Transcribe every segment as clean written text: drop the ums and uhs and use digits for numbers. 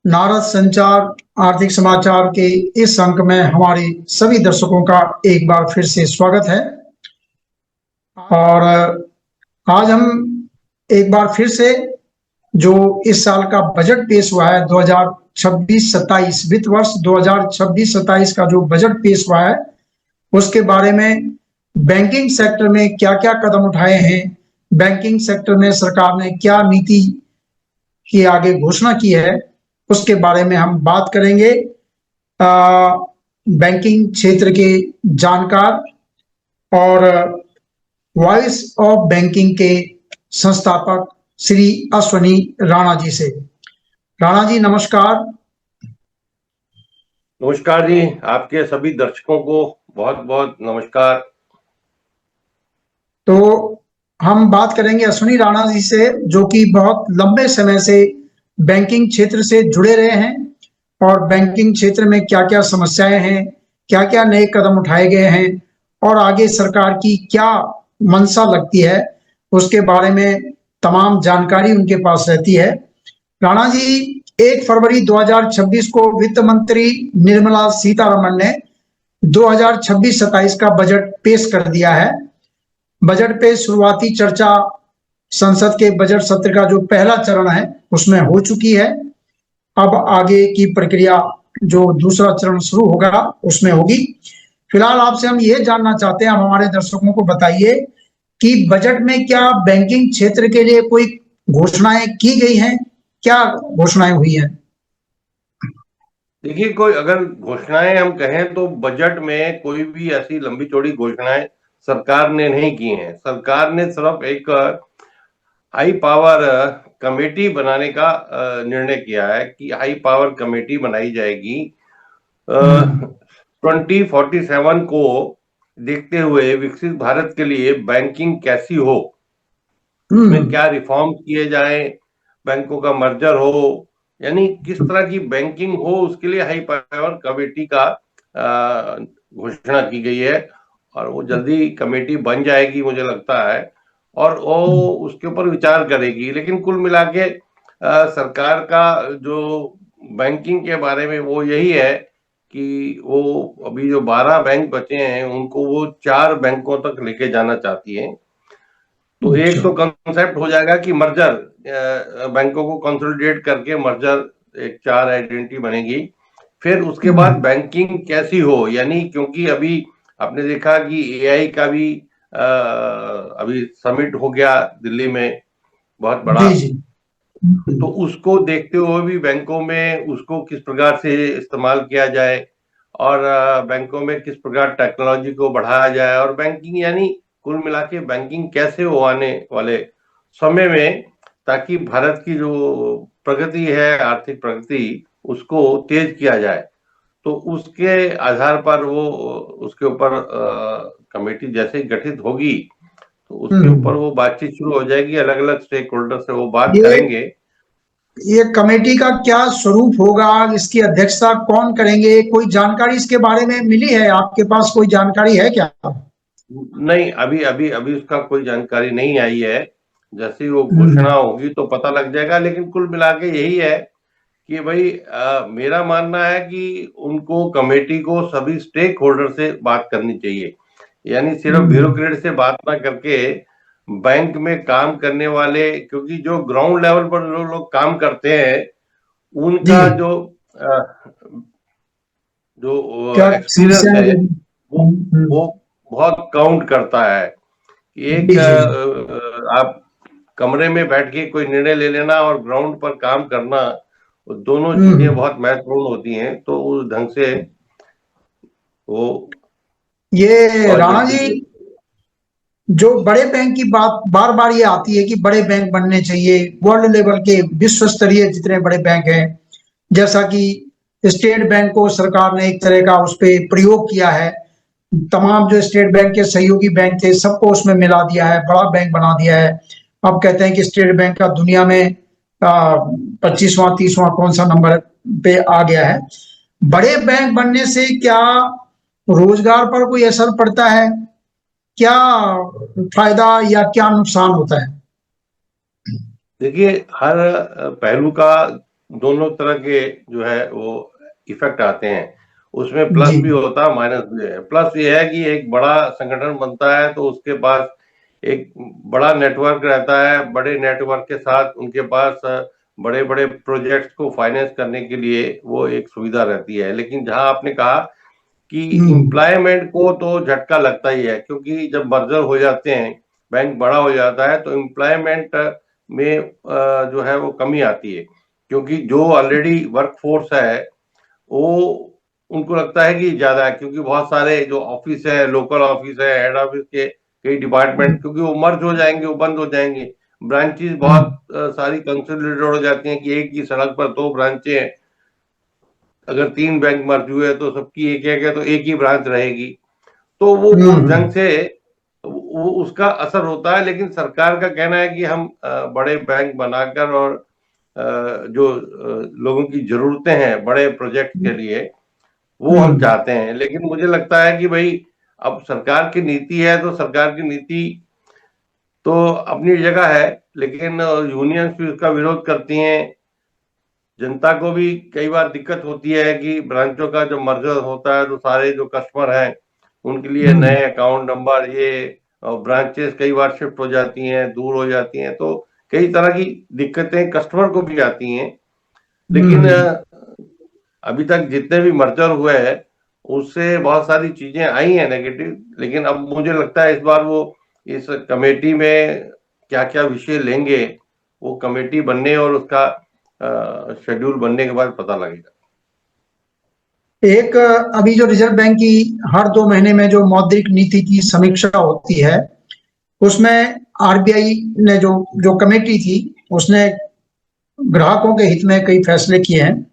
नारद संचार आर्थिक समाचार के इस अंक में हमारे सभी दर्शकों का एक बार फिर से स्वागत है। और आज हम एक बार फिर से जो इस साल का बजट पेश हुआ है 2026-27 वित्त वर्ष 2026-27 का जो बजट पेश हुआ है उसके बारे में बैंकिंग सेक्टर में क्या क्या कदम उठाए हैं, बैंकिंग सेक्टर में सरकार ने क्या नीति की आगे घोषणा की है, उसके बारे में हम बात करेंगे। बैंकिंग क्षेत्र के जानकार और वॉइस ऑफ बैंकिंग के संस्थापक श्री अश्वनी राणा जी से। राणा जी नमस्कार। नमस्कार जी, आपके सभी दर्शकों को बहुत बहुत नमस्कार। तो हम बात करेंगे अश्वनी राणा जी से, जो कि बहुत लंबे समय से बैंकिंग क्षेत्र से जुड़े रहे हैं और बैंकिंग क्षेत्र में क्या क्या समस्याएं हैं, क्या क्या नए कदम उठाए गए हैं और आगे सरकार की क्या मंशा लगती है, उसके बारे में तमाम जानकारी उनके पास रहती है। राणा जी, 1 फरवरी 2026 को वित्त मंत्री निर्मला सीतारमण ने 2026-27 का बजट पेश कर दिया है। बजट पे शुरुआती चर्चा संसद के बजट सत्र का जो पहला चरण है उसमें हो चुकी है। अब आगे की प्रक्रिया जो दूसरा चरण शुरू होगा उसमें होगी। फिलहाल आपसे हम ये जानना चाहते हैं, आप हमारे दर्शकों को बताइए कि बजट में क्या बैंकिंग क्षेत्र के लिए कोई घोषणाएं की गई हैं, क्या घोषणाएं हुई हैं? देखिए, कोई अगर घोषणाएं हम कहें तो बजट में कोई भी ऐसी लंबी चौड़ी घोषणाएं सरकार ने नहीं की हैं। सरकार ने सिर्फ एक हाई पावर कमेटी बनाने का निर्णय किया है कि हाई पावर कमेटी बनाई जाएगी 2047 को देखते हुए विकसित भारत के लिए बैंकिंग कैसी हो, उसमें क्या रिफॉर्म किए जाए, बैंकों का मर्जर हो, यानी किस तरह की बैंकिंग हो, उसके लिए हाई पावर कमेटी का घोषणा की गई है और वो जल्दी कमेटी बन जाएगी मुझे लगता है और वो उसके ऊपर विचार करेगी। लेकिन कुल मिला के सरकार का जो बैंकिंग के बारे में वो यही है कि वो अभी जो 12 बैंक बचे हैं उनको वो 4 बैंकों तक लेके जाना चाहती है। तो एक तो कंसेप्ट हो जाएगा कि मर्जर, बैंकों को कंसोलिडेट करके मर्जर एक 4 आइडेंटिटी बनेगी। फिर उसके बाद बैंकिंग कैसी हो, यानी क्योंकि अभी आपने देखा कि एआई का भी अभी समिट हो गया दिल्ली में, बहुत बड़ा। तो उसको देखते हुए भी बैंकों में उसको किस प्रकार से इस्तेमाल किया जाए और बैंकों में किस प्रकार टेक्नोलॉजी को बढ़ाया जाए और बैंकिंग, यानी कुल मिला के बैंकिंग कैसे हो आने वाले समय में, ताकि भारत की जो प्रगति है, आर्थिक प्रगति, उसको तेज किया जाए। तो उसके आधार पर वो उसके ऊपर कमेटी जैसे गठित होगी तो उसके ऊपर वो बातचीत शुरू हो जाएगी, अलग अलग स्टेक होल्डर से वो बात करेंगे। ये कमेटी का क्या स्वरूप होगा, इसकी अध्यक्षता कौन करेंगे, कोई जानकारी इसके बारे में मिली है? आपके पास कोई जानकारी है क्या? नहीं, अभी अभी अभी उसका कोई जानकारी नहीं आई है। जैसे ही वो घोषणा होगी तो पता लग जाएगा। लेकिन कुल मिला के यही है कि भाई मेरा मानना है कि उनको, कमेटी को सभी स्टेक होल्डर से बात करनी चाहिए, यानी सिर्फ ब्यूरोक्रेट से बात ना करके बैंक में काम करने वाले, क्योंकि जो ग्राउंड लेवल पर जो लोग काम करते हैं उनका जो एक्सपीरियंस है वो बहुत काउंट करता है। एक आप कमरे में बैठ के कोई निर्णय ले लेना और ग्राउंड पर काम करना, दोनों चीजें बहुत महत्वपूर्ण होती हैं। तो उस ढंग से वो ये राणा जी, जो बड़े बैंक की बात बार बार ये आती है कि बड़े बैंक बनने चाहिए, वर्ल्ड लेवल के विश्व स्तरीय जितने बड़े बैंक हैं, जैसा कि स्टेट बैंक को सरकार ने एक तरह का उस पर प्रयोग किया है, तमाम जो स्टेट बैंक के सहयोगी बैंक थे सबको उसमें मिला दिया है, बड़ा बैंक बना दिया है। अब कहते हैं कि स्टेट बैंक का दुनिया में 25वां 30वां कौन सा नंबर पे आ गया है। बड़े बैंक बनने से क्या रोजगार पर कोई असर पड़ता है, क्या फायदा या क्या नुकसान होता है? देखिए, हर पहलू का दोनों तरह के जो है वो इफेक्ट आते हैं। उसमें प्लस जी। भी होता है, माइनस भी है। प्लस ये है कि एक बड़ा संगठन बनता है तो उसके पास एक बड़ा नेटवर्क रहता है, बड़े नेटवर्क के साथ उनके पास बड़े बड़े प्रोजेक्ट्स को फाइनेंस करने के लिए वो एक सुविधा रहती है। लेकिन जहां आपने कहा कि हम्म। एम्प्लॉयमेंट को तो झटका लगता ही है, क्योंकि जब मर्जर हो जाते हैं, बैंक बड़ा हो जाता है, तो एम्प्लॉयमेंट में जो है वो कमी आती है। क्योंकि जो ऑलरेडी वर्क फोर्स है वो, उनको लगता है कि ज्यादा है, क्योंकि बहुत सारे जो ऑफिस है, लोकल ऑफिस है, हेड ऑफिस के कई डिपार्टमेंट, क्योंकि वो मर्ज हो जाएंगे, वो बंद हो जाएंगे। ब्रांचेस बहुत हम्म। सारी कंसोलिडेटेड हो जाती हैं कि एक ही सड़क पर दो ब्रांचें हैं। अगर तीन बैंक मर्ज हुए तो सबकी एक एक है, तो एक ही ब्रांच रहेगी। तो वो उस ढंग हम्म। से वो उसका असर होता है। लेकिन सरकार का कहना है कि हम बड़े बैंक बनाकर और जो लोगों की जरूरतें हैं बड़े प्रोजेक्ट के लिए, वो हम हम्म। चाहते हैं। लेकिन मुझे लगता है कि भाई, अब सरकार की नीति है तो सरकार की नीति तो अपनी जगह है, लेकिन यूनियंस भी उसका विरोध करती हैं। जनता को भी कई बार दिक्कत होती है कि ब्रांचों का जब मर्जर होता है तो सारे जो कस्टमर हैं उनके लिए हम्म। नए अकाउंट नंबर, ये ब्रांचेस कई बार शिफ्ट हो जाती हैं, दूर हो जाती हैं, तो कई तरह की दिक्कतें कस्टमर को भी आती हैं। लेकिन हम्म। अभी तक जितने भी मर्जर हुए हैं उससे बहुत सारी चीजें आई हैं नेगेटिव। लेकिन अब मुझे लगता है इस बार वो इस कमेटी में क्या क्या विषय लेंगे, वो कमेटी बनने और उसका शेड्यूल बनने के बाद पता लगेगा। एक अभी जो रिजर्व बैंक की हर 2 महीने में जो मौद्रिक नीति की समीक्षा होती है, उसमें आरबीआई ने जो जो कमेटी थी, उसने ग्राहकों के हित में कई फैसले किए हैं।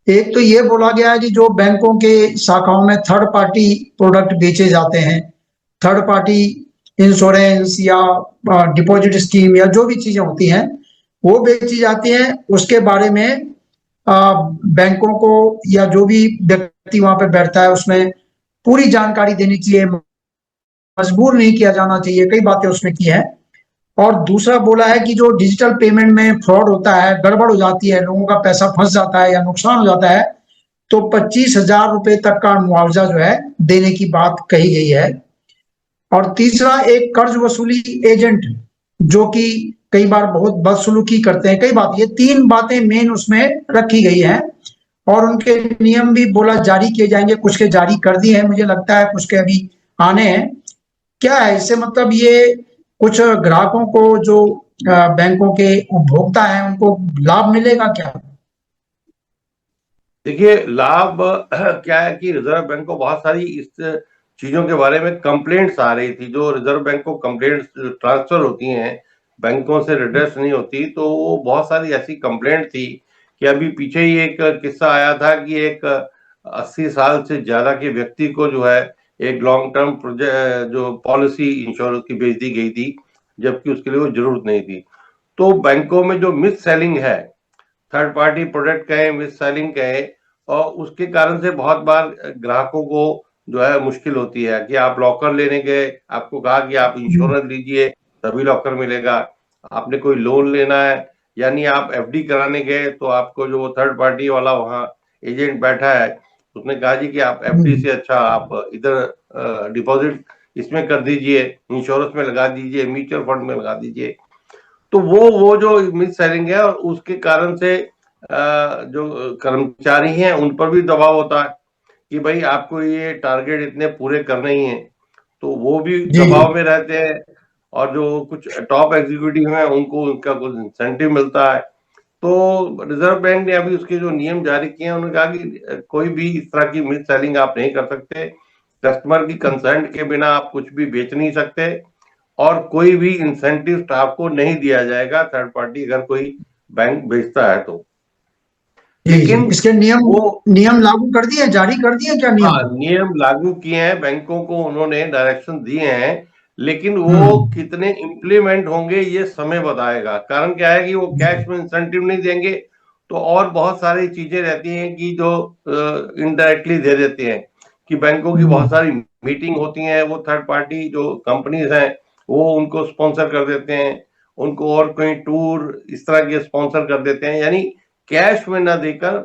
एक तो ये बोला गया है कि जो बैंकों के शाखाओं में थर्ड पार्टी प्रोडक्ट बेचे जाते हैं, थर्ड पार्टी इंश्योरेंस या डिपॉजिट स्कीम या जो भी चीजें होती हैं वो बेची जाती हैं, उसके बारे में बैंकों को या जो भी व्यक्ति वहां पे बैठता है उसमें पूरी जानकारी देनी चाहिए, मजबूर नहीं किया जाना चाहिए, कई बातें उसमें की है। और दूसरा बोला है कि जो डिजिटल पेमेंट में फ्रॉड होता है, गड़बड़ हो जाती है, लोगों का पैसा फंस जाता है या नुकसान हो जाता है, तो 25,000 रुपए तक का मुआवजा जो है देने की बात कही गई है। और तीसरा, एक कर्ज वसूली एजेंट जो कि कई बार बहुत बदसलूकी करते हैं, कई बात, ये 3 बातें मेन उसमें रखी गई हैं। और उनके नियम भी बोला जारी किए जाएंगे, कुछ के जारी कर दिए हैं मुझे लगता है, कुछ के अभी आने हैं। क्या है इससे मतलब, ये कुछ ग्राहकों को जो बैंकों के उपभोक्ता हैं उनको लाभ मिलेगा क्या? देखिए, लाभ क्या है कि रिजर्व बैंक को बहुत सारी इस चीजों के बारे में कंप्लेंट्स आ रही थी। जो रिजर्व बैंक को कंप्लेंट्स ट्रांसफर होती हैं, बैंकों से रिड्रेस नहीं होती, तो वो बहुत सारी ऐसी कंप्लेंट थी कि अभी पीछे ही एक किस्सा आया था कि एक 80 साल से ज्यादा के व्यक्ति को जो है एक लॉन्ग टर्म प्रोजेक्ट जो पॉलिसी इंश्योरेंस की भेज दी गई थी, जबकि उसके लिए वो जरूरत नहीं थी। तो बैंकों में जो मिस सेलिंग है, थर्ड पार्टी प्रोडक्ट कहें, मिस सेलिंग कहें, और उसके कारण से बहुत बार ग्राहकों को जो है मुश्किल होती है कि आप लॉकर लेने गए, आपको कहा कि आप हम्म। इंश्योरेंस लीजिए तभी लॉकर मिलेगा। आपने कोई लोन लेना है, यानी आप एफडी कराने गए, तो आपको जो थर्ड पार्टी वाला वहाँ एजेंट बैठा है उसने कहा जी कि आप एफडी हम्म। से अच्छा आप इधर डिपॉजिट इसमें कर दीजिए, इंश्योरेंस में लगा दीजिए, म्यूचुअल फंड में लगा दीजिए। तो वो जो मिस सेलिंग है, और उसके कारण से जो कर्मचारी हैं उन पर भी दबाव होता है कि भाई आपको ये टारगेट इतने पूरे करने ही हैं, तो वो भी जी। दबाव में रहते हैं। और जो कुछ टॉप एग्जीक्यूटिव हैं उनको उनका कुछ इंसेंटिव मिलता है। तो रिजर्व बैंक ने अभी उसके जो नियम जारी किए हैं, उन्होंने कहा कि कोई भी इस तरह की मिस सेलिंग आप नहीं कर सकते, कस्टमर की कंसेंट के बिना आप कुछ भी बेच नहीं सकते, और कोई भी इंसेंटिव स्टाफ को नहीं दिया जाएगा थर्ड पार्टी अगर कोई बैंक बेचता है तो। जी। जी, लेकिन इसके नियम वो, नियम लागू कर दिए, जारी कर दिए क्या नियम? हाँ, नियम लागू किए हैं, बैंकों को उन्होंने डायरेक्शन दिए हैं। लेकिन वो हम्म। कितने इम्प्लीमेंट होंगे ये समय बताएगा। कारण क्या है कि वो कैश में इंसेंटिव नहीं देंगे, तो और बहुत सारी चीजें रहती हैं कि जो इनडायरेक्टली दे देते हैं। कि बैंकों की बहुत हम्म। सारी मीटिंग होती हैं, वो थर्ड पार्टी जो कंपनीज हैं वो उनको स्पॉन्सर कर देते हैं, उनको और कोई टूर इस तरह के स्पॉन्सर कर देते हैं। यानी कैश में ना देकर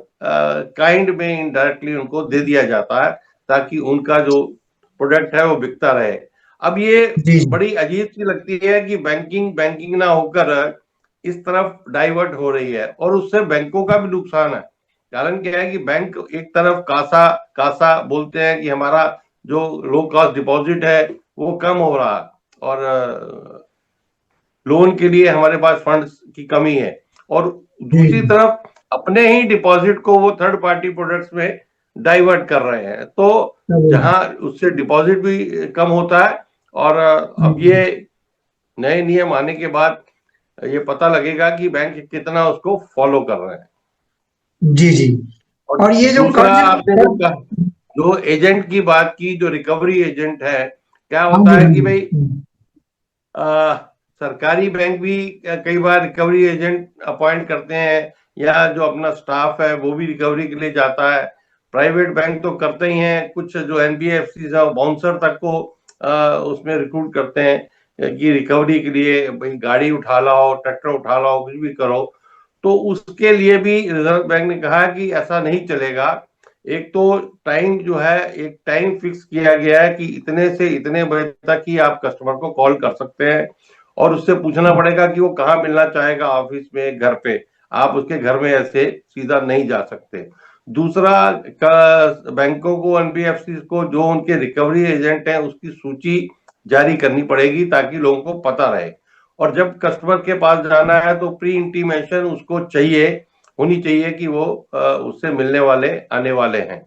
काइंड में इनडायरेक्टली उनको दे दिया जाता है, ताकि उनका जो प्रोडक्ट है वो बिकता रहे। अब ये जी जी बड़ी अजीब सी लगती है कि बैंकिंग ना होकर इस तरफ डाइवर्ट हो रही है, और उससे बैंकों का भी नुकसान है। कारण क्या है कि बैंक एक तरफ कासा कासा बोलते हैं कि हमारा जो लो कॉस्ट डिपॉजिट है वो कम हो रहा है, और लोन के लिए हमारे पास फंड्स की कमी है, और दूसरी जी तरफ अपने ही डिपॉजिट को वो थर्ड पार्टी प्रोडक्ट्स में डाइवर्ट कर रहे हैं। तो जी जहां उससे डिपॉजिट भी कम होता है, और अब हम्म, ये नए नियम आने के बाद ये पता लगेगा कि बैंक कितना उसको फॉलो कर रहे हैं। जी जी। और और ये जो दूसरा, कर्ज आपने जो कहा, जो एजेंट की बात की, जो रिकवरी एजेंट है, क्या हाँ होता जी है हाँ कि जी भाई सरकारी बैंक भी कई बार रिकवरी एजेंट अपॉइंट करते हैं, या जो अपना स्टाफ है वो भी रिकवरी के लिए जाता है। प्राइवेट बैंक तो करते ही हैं, कुछ जो एनबीएफसी है बाउंसर तक को उसमें रिक्रूट करते हैं कि रिकवरी के लिए भाई गाड़ी उठा लाओ, ट्रैक्टर उठा लाओ, कुछ भी करो। तो उसके लिए भी रिजर्व बैंक ने कहा कि ऐसा नहीं चलेगा। एक तो टाइम जो है, एक टाइम फिक्स किया गया है कि इतने से इतने बजे तक ही आप कस्टमर को कॉल कर सकते हैं, और उससे पूछना पड़ेगा कि वो कहाँ मिलना चाहेगा, ऑफिस में, घर पे। आप उसके घर में ऐसे सीधा नहीं जा सकते। दूसरा, बैंकों को, एनबीएफसी को, जो उनके रिकवरी एजेंट हैं उसकी सूची जारी करनी पड़ेगी, ताकि लोगों को पता रहे। और जब कस्टमर के पास जाना है तो प्री इंटीमेशन उसको चाहिए, होनी चाहिए कि वो उससे मिलने वाले आने वाले हैं।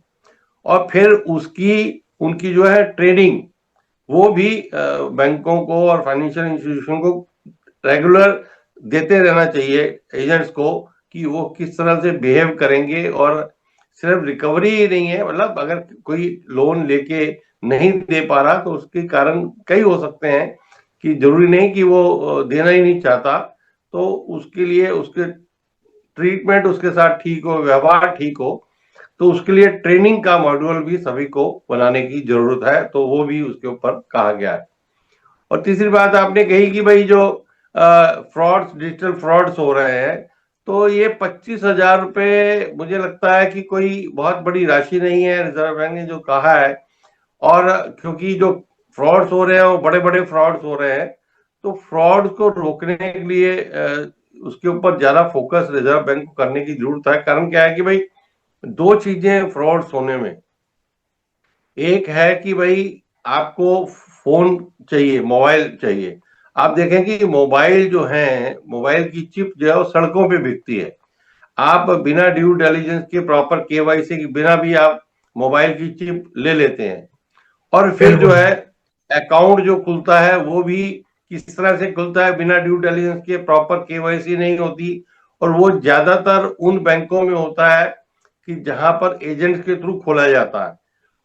और फिर उसकी उनकी जो है ट्रेनिंग, वो भी बैंकों को और फाइनेंशियल इंस्टीट्यूशन को रेगुलर देते रहना चाहिए, एजेंट्स को, कि वो किस तरह से बिहेव करेंगे। और सिर्फ रिकवरी ही नहीं है, मतलब अगर कोई लोन लेके नहीं दे पा रहा तो उसके कारण कई हो सकते हैं, कि जरूरी नहीं कि वो देना ही नहीं चाहता। तो उसके लिए उसके ट्रीटमेंट उसके साथ ठीक हो, व्यवहार ठीक हो, तो उसके लिए ट्रेनिंग का मॉड्यूल भी सभी को बनाने की जरूरत है, तो वो भी उसके ऊपर कहा गया है। और तीसरी बात आपने कही कि भाई जो फ्रॉड्स, डिजिटल फ्रॉड्स हो रहे हैं, तो ये 25,000 रुपए मुझे लगता है कि कोई बहुत बड़ी राशि नहीं है, रिजर्व बैंक ने जो कहा है। और क्योंकि जो फ्रॉड्स हो रहे हैं वो बड़े बड़े फ्रॉड्स हो रहे हैं, तो फ्रॉड को रोकने के लिए उसके ऊपर ज्यादा फोकस रिजर्व बैंक को करने की जरूरत है। कारण क्या है कि भाई दो चीजें फ्रॉड्स होने में, एक है कि भाई आपको फोन चाहिए, मोबाइल चाहिए। आप देखें कि मोबाइल जो है, मोबाइल की चिप जो है वो सड़कों पे बिकती है। आप बिना ड्यू डिलिजेंस के, प्रॉपर केवाईसी के बिना भी आप मोबाइल की चिप ले लेते हैं। और फिर जो बिल्कुल है अकाउंट जो खुलता है वो भी किस तरह से खुलता है, बिना ड्यू डिलिजेंस के, प्रॉपर केवाईसी नहीं होती। और वो ज्यादातर उन बैंकों में होता है कि जहां पर एजेंट के थ्रू खोला जाता है।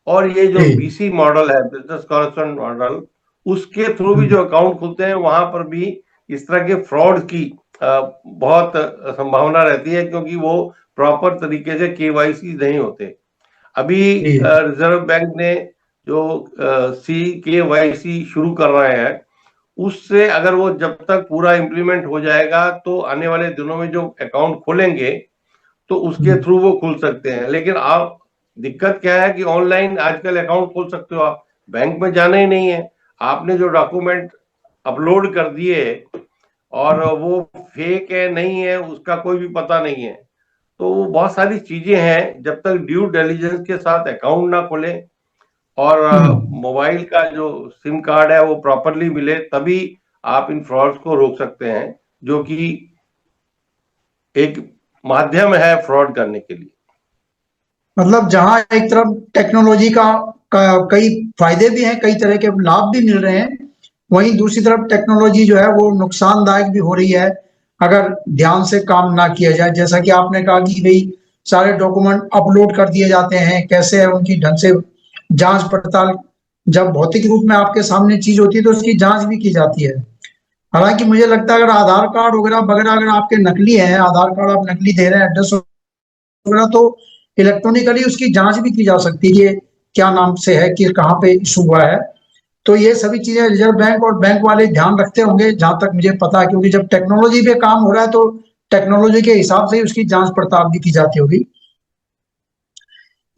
और ये जो जी बीसी मॉडल है, बिजनेस कॉरेस्पॉन्डेंट मॉडल, उसके थ्रू भी हम्म, जो अकाउंट खुलते हैं वहां पर भी इस तरह के फ्रॉड की बहुत संभावना रहती है, क्योंकि वो प्रॉपर तरीके से केवाईसी नहीं होते। अभी जी रिजर्व बैंक ने जो सी के वाई सी शुरू कर रहे हैं, उससे अगर वो जब तक पूरा इम्प्लीमेंट हो जाएगा तो आने वाले दिनों में जो अकाउंट खोलेंगे तो उसके हम्म, थ्रू वो खुल सकते हैं। लेकिन आप, दिक्कत क्या है कि ऑनलाइन आजकल अकाउंट खोल सकते हो, आप बैंक में जाना ही नहीं है। आपने जो डॉक्यूमेंट अपलोड कर दिए और वो फेक है नहीं है उसका कोई भी पता नहीं है। तो बहुत सारी चीजें हैं, जब तक ड्यू डिलिजेंस के साथ अकाउंट ना खोले और हम्म। मोबाइल का जो सिम कार्ड है वो प्रॉपरली मिले, तभी आप इन फ्रॉड्स को रोक सकते हैं, जो कि एक माध्यम है फ्रॉड करने के लिए। मतलब जहां एक तरफ टेक्नोलॉजी का कई फायदे भी हैं, कई तरह के लाभ भी मिल रहे हैं, वहीं दूसरी तरफ टेक्नोलॉजी जो है वो नुकसानदायक भी हो रही है अगर ध्यान से काम ना किया जाए। जैसा कि आपने कहा कि भाई सारे डॉक्यूमेंट अपलोड कर दिए जाते हैं, कैसे है उनकी ढंग से जांच पड़ताल, जब भौतिक रूप में आपके सामने चीज होती है तो उसकी जांच भी की जाती है। हालांकि मुझे लगता है अगर आधार कार्ड वगैरह वगैरह अगर आपके नकली है, आधार कार्ड आप नकली दे रहे हैं, एड्रेस वगैरह, तो इलेक्ट्रॉनिकली उसकी जांच भी की जा सकती है कि क्या नाम से है, कि कहाँ पे इशू हुआ है। तो ये सभी चीजें रिजर्व बैंक और बैंक वाले ध्यान रखते होंगे जहां तक मुझे पता है, क्योंकि जब टेक्नोलॉजी पे काम हो रहा है तो टेक्नोलॉजी के हिसाब से ही उसकी जांच पड़ताल भी की जाती होगी।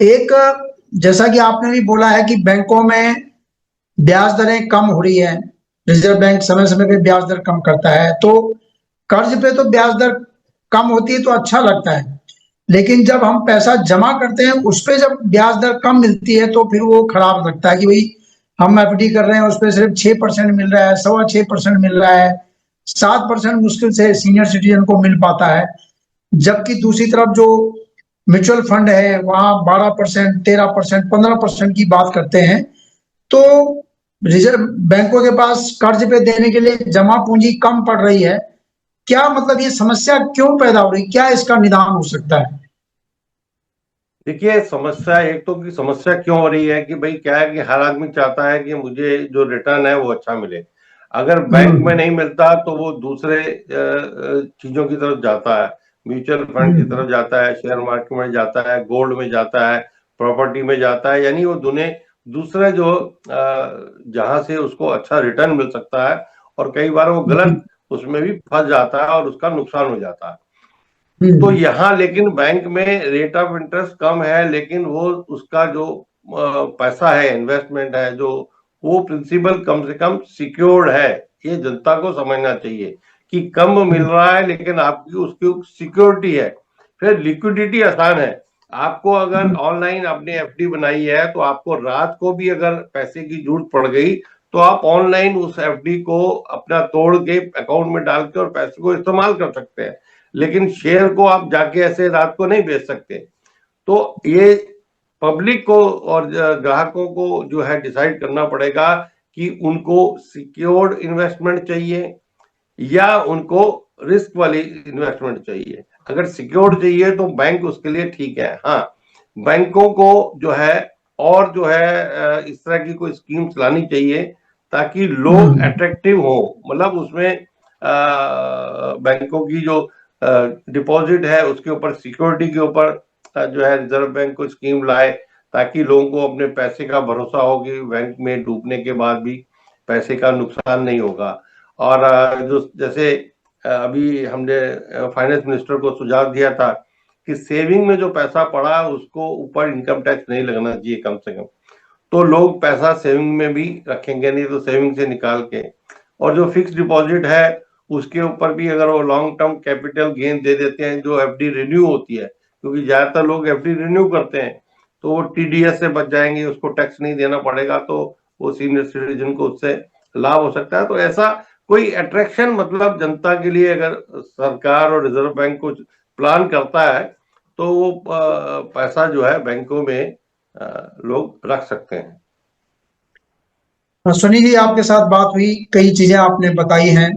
एक, जैसा कि आपने भी बोला है कि बैंकों में ब्याज दरें कम हो रही है, रिजर्व बैंक समय समय पे ब्याज दर कम करता है, तो कर्ज पे तो ब्याज दर कम होती है तो अच्छा लगता है, लेकिन जब हम पैसा जमा करते हैं उस पे जब ब्याज दर कम मिलती है तो फिर वो खराब लगता है कि भाई हम एफडी कर रहे हैं उस पर सिर्फ 6% मिल रहा है, 6.25% मिल रहा है, 7% मुश्किल से सीनियर सिटीजन को मिल पाता है। जबकि दूसरी तरफ जो म्यूचुअल फंड है वहां 12%, 13%, 15% की बात करते हैं। तो रिजर्व बैंकों के पास कर्ज पे देने के लिए जमा पूंजी कम पड़ रही है, क्या मतलब ये समस्या क्यों पैदा हो रही, क्या इसका निदान हो सकता है? देखिए, समस्या एक तो की समस्या क्यों हो रही है कि भाई क्या है कि हर आदमी चाहता है कि मुझे जो रिटर्न है वो अच्छा मिले। अगर बैंक में नहीं मिलता तो वो दूसरे चीजों की तरफ जाता है, म्यूचुअल फंड की तरफ जाता है, शेयर मार्केट में जाता है, गोल्ड में जाता है, प्रॉपर्टी में जाता है, यानी वो दूसरे जो जहां से उसको अच्छा रिटर्न मिल सकता है, और कई बार वो गलत उसमें भी फंस जाता है और उसका नुकसान हो जाता है। तो यहाँ लेकिन बैंक में रेट ऑफ इंटरेस्ट कम है, लेकिन वो उसका जो पैसा है, इन्वेस्टमेंट है, जो वो प्रिंसिपल कम से कम सिक्योर्ड है। ये जनता को समझना चाहिए कि कम मिल रहा है लेकिन आपकी उसकी सिक्योरिटी है। फिर लिक्विडिटी आसान है। आपको अगर ऑनलाइन अपनी एफडी बनाई है तो आपको रात को भी अगर पैसे की जरूरत पड़ गई तो आप ऑनलाइन उस एफडी को अपना तोड़ के अकाउंट में डाल के और पैसे को इस्तेमाल कर सकते हैं। लेकिन शेयर को आप जाके ऐसे रात को नहीं बेच सकते। तो ये पब्लिक को और ग्राहकों को जो है डिसाइड करना पड़ेगा कि उनको सिक्योर्ड इन्वेस्टमेंट चाहिए या उनको रिस्क वाली इन्वेस्टमेंट चाहिए। अगर सिक्योर्ड चाहिए तो बैंक उसके लिए ठीक है। हाँ, बैंकों को जो है और जो है इस तरह की कोई स्कीम्स लानी चाहिए ताकि लोग अट्रैक्टिव हो, मतलब उसमें बैंकों की जो डिपॉजिट है उसके ऊपर सिक्योरिटी के ऊपर जो है रिजर्व बैंक को स्कीम लाए ताकि लोगों को अपने पैसे का भरोसा हो कि बैंक में डूबने के बाद भी पैसे का नुकसान नहीं होगा। और जो जैसे अभी हमने फाइनेंस मिनिस्टर को सुझाव दिया था कि सेविंग में जो पैसा पड़ा उसको ऊपर इनकम टैक्स नहीं लगना चाहिए कम से कम, तो लोग पैसा सेविंग में भी रखेंगे, नहीं तो सेविंग से निकाल के। और जो फिक्स डिपॉजिट है उसके ऊपर भी अगर वो लॉन्ग टर्म कैपिटल गेन दे देते हैं जो एफडी रिन्यू होती है, क्योंकि ज्यादातर लोग एफडी रिन्यू करते हैं, तो वो टीडीएस से बच जाएंगे, उसको टैक्स नहीं देना पड़ेगा, तो वो सीनियर सिटीजन को उससे लाभ हो सकता है। तो ऐसा कोई अट्रैक्शन मतलब जनता के लिए अगर सरकार और रिजर्व बैंक कुछ प्लान करता है तो वो पैसा जो है बैंकों में लोग रख सकते हैं। सुनी जी, आपके साथ बात हुई, कई चीजें आपने बताई हैं।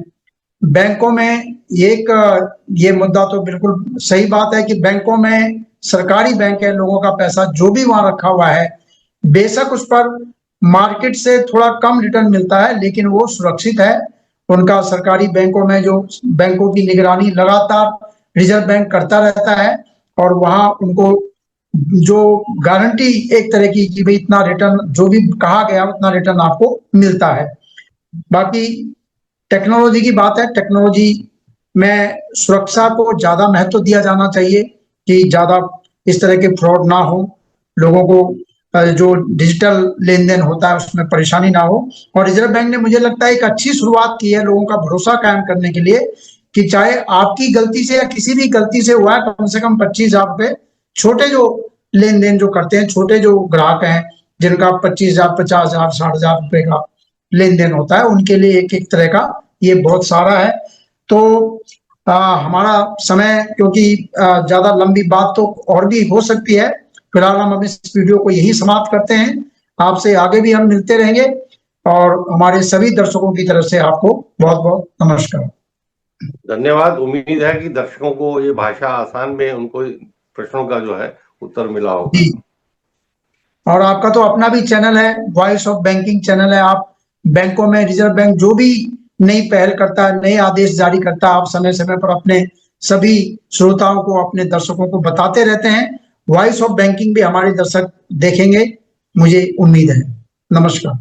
बैंकों में ये मुद्दा तो बिल्कुल सही बात है कि बैंकों में, सरकारी बैंक है, लोगों का पैसा जो भी वहां रखा हुआ है, बेशक उस पर मार्केट से थोड़ा कम रिटर्न मिलता है लेकिन वो सुरक्षित है। उनका सरकारी बैंकों में जो बैंकों की निगरानी लगातार रिजर्व बैंक करता रहता है और वहां उनको जो गारंटी एक तरह की कि भाई इतना रिटर्न जो भी कहा गया उतना रिटर्न आपको मिलता है। बाकी टेक्नोलॉजी की बात है, टेक्नोलॉजी में सुरक्षा को ज्यादा महत्व दिया जाना चाहिए कि ज्यादा इस तरह के फ्रॉड ना हो, लोगों को जो डिजिटल लेन देन होता है उसमें परेशानी ना हो। और रिजर्व बैंक ने मुझे लगता है एक अच्छी शुरुआत की है लोगों का भरोसा कायम करने के लिए कि चाहे आपकी गलती से या किसी भी गलती से हुआ है, कम से कम 25,000 रुपए, छोटे जो लेन देन जो करते हैं, छोटे जो ग्राहक हैं जिनका 25,000, 50,000, 60,000 रुपए का लेन देन होता है, उनके लिए एक एक तरह का ये बहुत सारा है। तो हमारा समय, क्योंकि ज्यादा लंबी बात तो और भी हो सकती है, फिलहाल हम अब इस वीडियो को यही समाप्त करते हैं। आपसे आगे भी हम मिलते रहेंगे और हमारे सभी दर्शकों की तरफ से आपको बहुत बहुत नमस्कार। धन्यवाद। उम्मीद है कि दर्शकों को ये भाषा आसान में उनको प्रश्नों का जो है उत्तर मिला होगा। और आपका तो अपना भी चैनल है, वॉइस ऑफ बैंकिंग चैनल है। आप बैंकों में रिजर्व बैंक जो भी नई पहल करता है, नए आदेश जारी करता है, आप समय समय पर अपने सभी श्रोताओं को, अपने दर्शकों को बताते रहते हैं। वॉइस ऑफ बैंकिंग भी हमारे दर्शक देखेंगे, मुझे उम्मीद है। नमस्कार।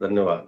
धन्यवाद।